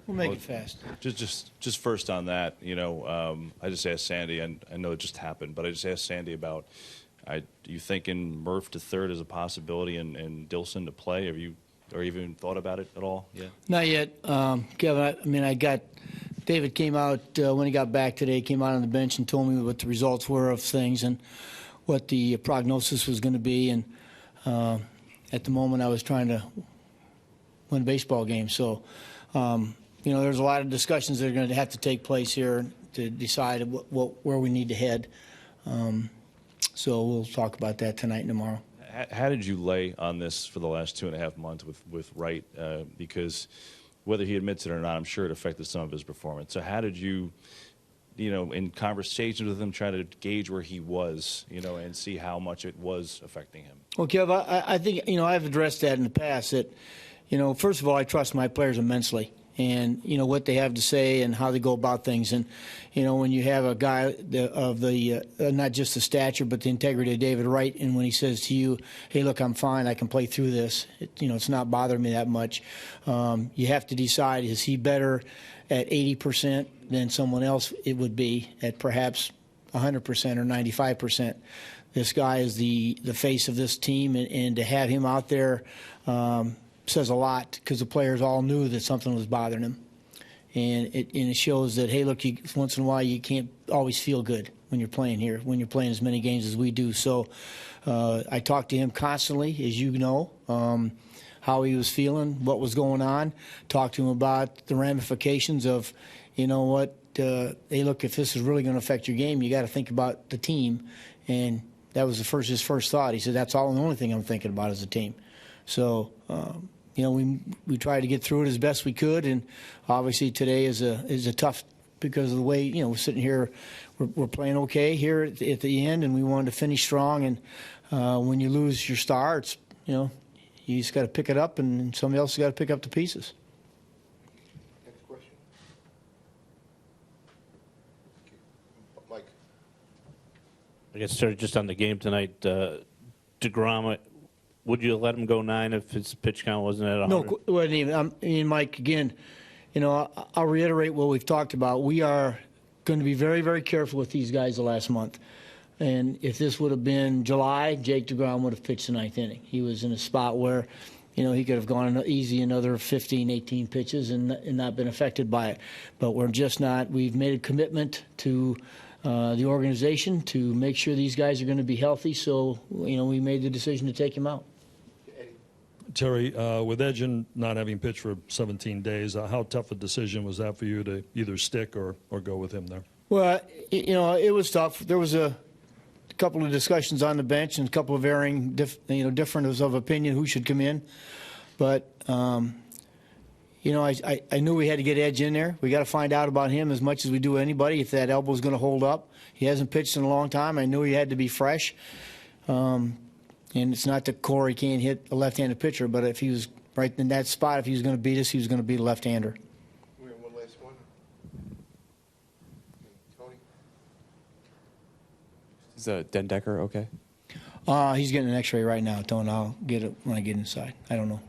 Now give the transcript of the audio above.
We'll make it fast. Just first on that, you know, I just asked Sandy, and I know it just happened, but I just asked Sandy about, you thinking Murph to third is a possibility and Dilson to play? Have you or even thought about it at all? Yeah. Not yet, Kevin. I mean, David came out when he got back today. Came out on the bench and told me what the results were of things and what the prognosis was going to be. And at the moment, I was trying to win a baseball game. So, you know, there's a lot of discussions that are going to have to take place here to decide where we need to head. So we'll talk about that tonight and tomorrow. How did you lay on this for the last 2.5 months with Wright? Because whether he admits it or not, I'm sure it affected some of his performance. So how did you, you know, in conversations with him, try to gauge where he was, you know, and see how much it was affecting him? Well, Kev, I think, you know, I've addressed that in the past that, you know, first of all, I trust my players immensely. And, you know, what they have to say and how they go about things. And, you know, when you have a guy of the not just the stature but the integrity of David Wright, and when he says to you, hey, look, I'm fine, I can play through this, you know, it's not bothering me that much. You have to decide, is he better at 80% than someone else it would be at perhaps 100% or 95%. This guy is the face of this team, and to have him out there says a lot because the players all knew that something was bothering him. And it shows that, hey, look, once in a while you can't always feel good when you're playing here, when you're playing as many games as we do. So I talked to him constantly, as you know, how he was feeling, what was going on. Talked to him about the ramifications of, you know what, hey, look, if this is really going to affect your game, you got to think about the team. And that was his first thought. He said, that's the only thing I'm thinking about is the team. So, you know, we tried to get through it as best we could, and obviously today is a tough because of the way, you know, we're sitting here, we're playing okay here at the end, and we wanted to finish strong. And when you lose your star, it's, you know, you just got to pick it up, and somebody else has got to pick up the pieces. Next question. Mike. I guess, sir, just on the game tonight, deGrom, would you let him go 9 if his pitch count wasn't at 100? No, wasn't even. I mean, Mike, again, you know, I'll reiterate what we've talked about. We are going to be very, very careful with these guys the last month. And if this would have been July, Jake deGrom would have pitched the 9th inning. He was in a spot where, you know, he could have gone easy another 15, 18 pitches and not been affected by it. But we're just not. We've made a commitment to the organization to make sure these guys are going to be healthy. So, you know, we made the decision to take him out. Terry, with Edgen not having pitched for 17 days, how tough a decision was that for you to either stick or go with him there? Well, you know, it was tough. There was a couple of discussions on the bench and a couple of varying, differences of opinion who should come in. But, you know, I knew we had to get Edge in there. We got to find out about him as much as we do anybody, if that elbow's going to hold up. He hasn't pitched in a long time. I knew he had to be fresh. And it's not that Corey can't hit a left-handed pitcher, but if he was right in that spot, if he was going to beat us, he was going to beat a left-hander. We have one last one. Tony? Is Den Decker okay? He's getting an X-ray right now, Tony. I'll get it when I get inside. I don't know.